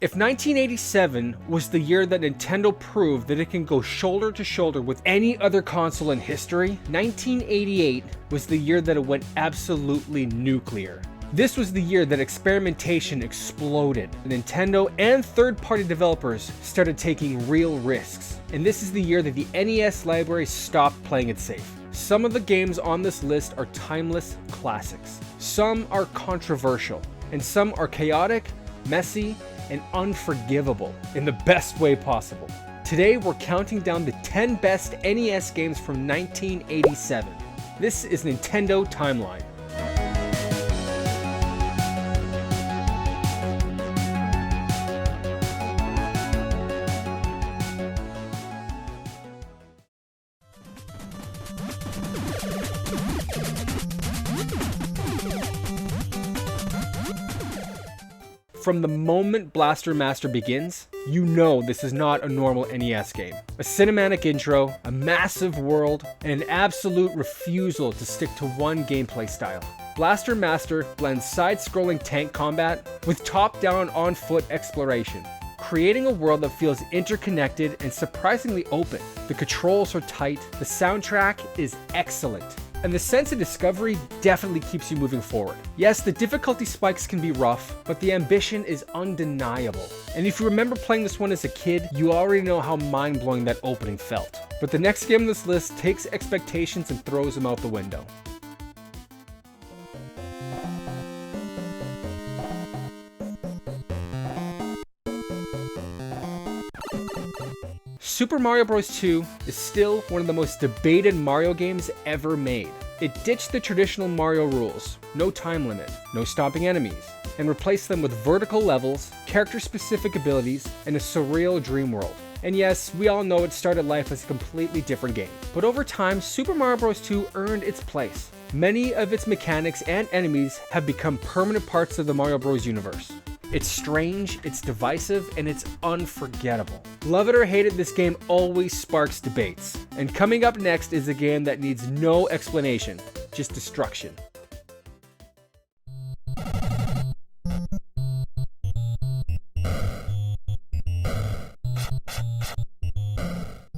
If 1987 was the year that Nintendo proved that it can go shoulder to shoulder with any other console in history, 1988 was the year that it went absolutely nuclear. This was the year that experimentation exploded. Nintendo and third-party developers started taking real risks. And this is the year that the NES library stopped playing it safe. Some of the games on this list are timeless classics. Some are controversial. And some are chaotic, messy, and unforgivable in the best way possible. Today, we're counting down the 10 best NES games from 1987. This is Nintendo Timeline. From the moment Blaster Master begins, you know this is not a normal NES game. A cinematic intro, a massive world, and an absolute refusal to stick to one gameplay style. Blaster Master blends side-scrolling tank combat with top-down on-foot exploration, creating a world that feels interconnected and surprisingly open. The controls are tight, the soundtrack is excellent, and the sense of discovery definitely keeps you moving forward. Yes, the difficulty spikes can be rough, but the ambition is undeniable. And if you remember playing this one as a kid, you already know how mind-blowing that opening felt. But the next game on this list takes expectations and throws them out the window. Super Mario Bros. 2 is still one of the most debated Mario games ever made. It ditched the traditional Mario rules, no time limit, no stopping enemies, and replaced them with vertical levels, character-specific abilities, and a surreal dream world. And yes, we all know it started life as a completely different game. But over time, Super Mario Bros. 2 earned its place. Many of its mechanics and enemies have become permanent parts of the Mario Bros. Universe. It's strange, it's divisive, and it's unforgettable. Love it or hate it, this game always sparks debates. And coming up next is a game that needs no explanation, just destruction.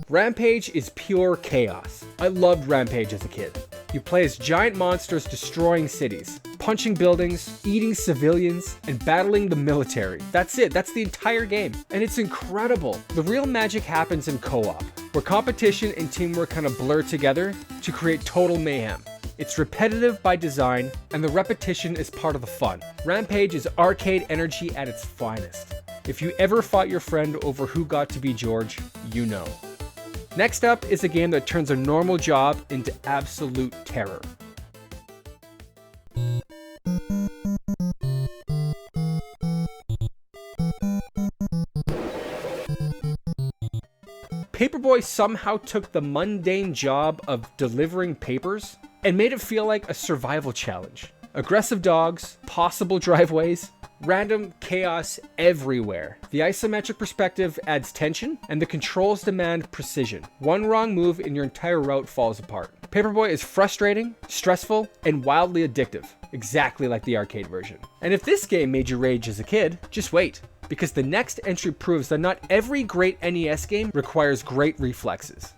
Rampage is pure chaos. I loved Rampage as a kid. You play as giant monsters destroying cities, punching buildings, eating civilians, and battling the military. That's it, that's the entire game. And it's incredible. The real magic happens in co-op, where competition and teamwork kind of blur together to create total mayhem. It's repetitive by design, and the repetition is part of the fun. Rampage is arcade energy at its finest. If you ever fought your friend over who got to be George, you know. Next up is a game that turns a normal job into absolute terror. Paperboy somehow took the mundane job of delivering papers and made it feel like a survival challenge. Aggressive dogs, possible driveways, random chaos everywhere. The isometric perspective adds tension, and the controls demand precision. One wrong move and your entire route falls apart. Paperboy is frustrating, stressful, and wildly addictive, exactly like the arcade version. And if this game made you rage as a kid, just wait, because the next entry proves that not every great NES game requires great reflexes.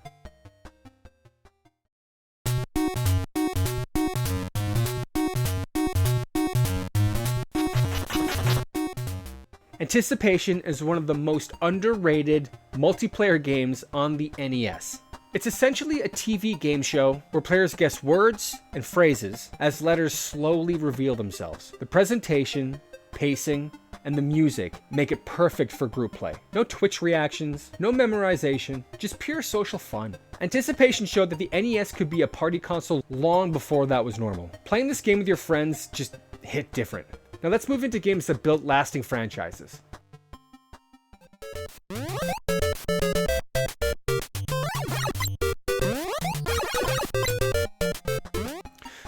Anticipation is one of the most underrated multiplayer games on the NES. It's essentially a TV game show where players guess words and phrases as letters slowly reveal themselves. The presentation, pacing, and the music make it perfect for group play. No Twitch reactions, no memorization, just pure social fun. Anticipation showed that the NES could be a party console long before that was normal. Playing this game with your friends just hit different. Now let's move into games that built lasting franchises.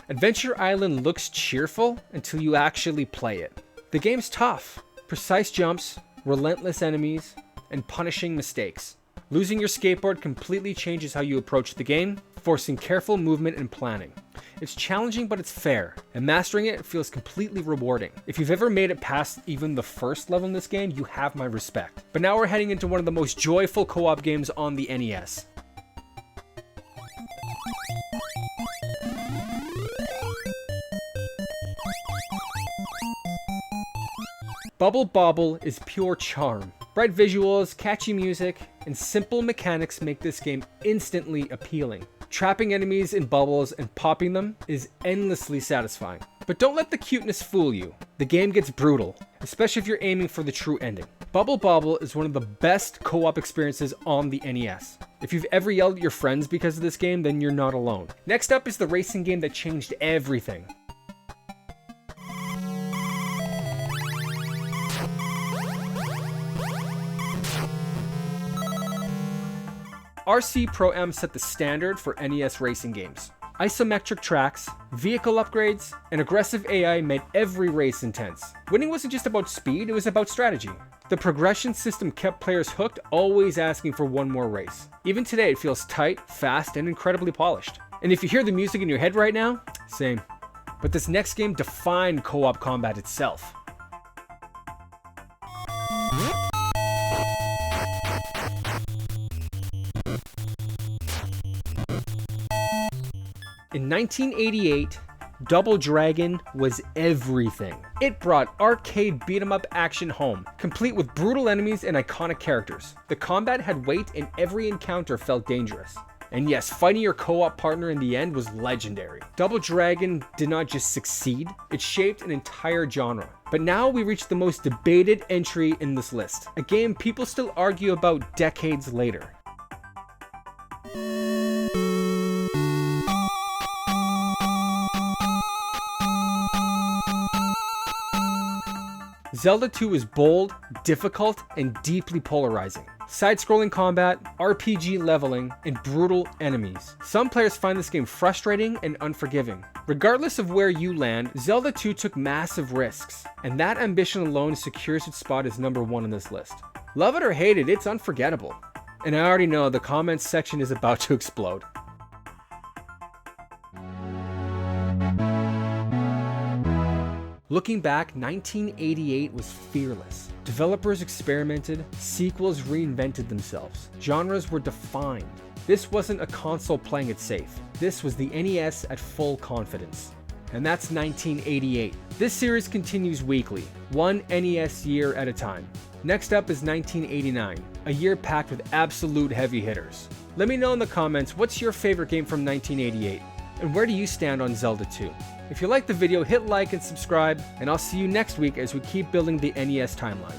Adventure Island looks cheerful until you actually play it. The game's tough. Precise jumps, relentless enemies, and punishing mistakes. Losing your skateboard completely changes how you approach the game, forcing careful movement and planning. It's challenging, but it's fair, and mastering it feels completely rewarding. If you've ever made it past even the first level in this game, you have my respect. But now we're heading into one of the most joyful co-op games on the NES. Bubble Bobble is pure charm. Bright visuals, catchy music, and simple mechanics make this game instantly appealing. Trapping enemies in bubbles and popping them is endlessly satisfying. But don't let the cuteness fool you. The game gets brutal, especially if you're aiming for the true ending. Bubble Bobble is one of the best co-op experiences on the NES. If you've ever yelled at your friends because of this game, then you're not alone. Next up is the racing game that changed everything. RC Pro-Am set the standard for NES racing games. Isometric tracks, vehicle upgrades, and aggressive AI made every race intense. Winning wasn't just about speed, it was about strategy. The progression system kept players hooked, always asking for one more race. Even today, it feels tight, fast, and incredibly polished. And if you hear the music in your head right now, same. But this next game defined co-op combat itself. In 1988, Double Dragon was everything. It brought arcade beat-em-up action home, complete with brutal enemies and iconic characters. The combat had weight and every encounter felt dangerous. And yes, fighting your co-op partner in the end was legendary. Double Dragon did not just succeed, it shaped an entire genre. But now we reach the most debated entry in this list, a game people still argue about decades later. Zelda 2 is bold, difficult, and deeply polarizing. Side-scrolling combat, RPG leveling, and brutal enemies. Some players find this game frustrating and unforgiving. Regardless of where you land, Zelda 2 took massive risks, and that ambition alone secures its spot as number 1 on this list. Love it or hate it, it's unforgettable. And I already know the comments section is about to explode. Looking back, 1988 was fearless. Developers experimented, sequels reinvented themselves, genres were defined. This wasn't a console playing it safe. This was the NES at full confidence. And that's 1988. This series continues weekly, one NES year at a time. Next up is 1989, a year packed with absolute heavy hitters. Let me know in the comments what's your favorite game from 1988, and where do you stand on Zelda 2? If you liked the video, hit like and subscribe, and I'll see you next week as we keep building the NES timeline.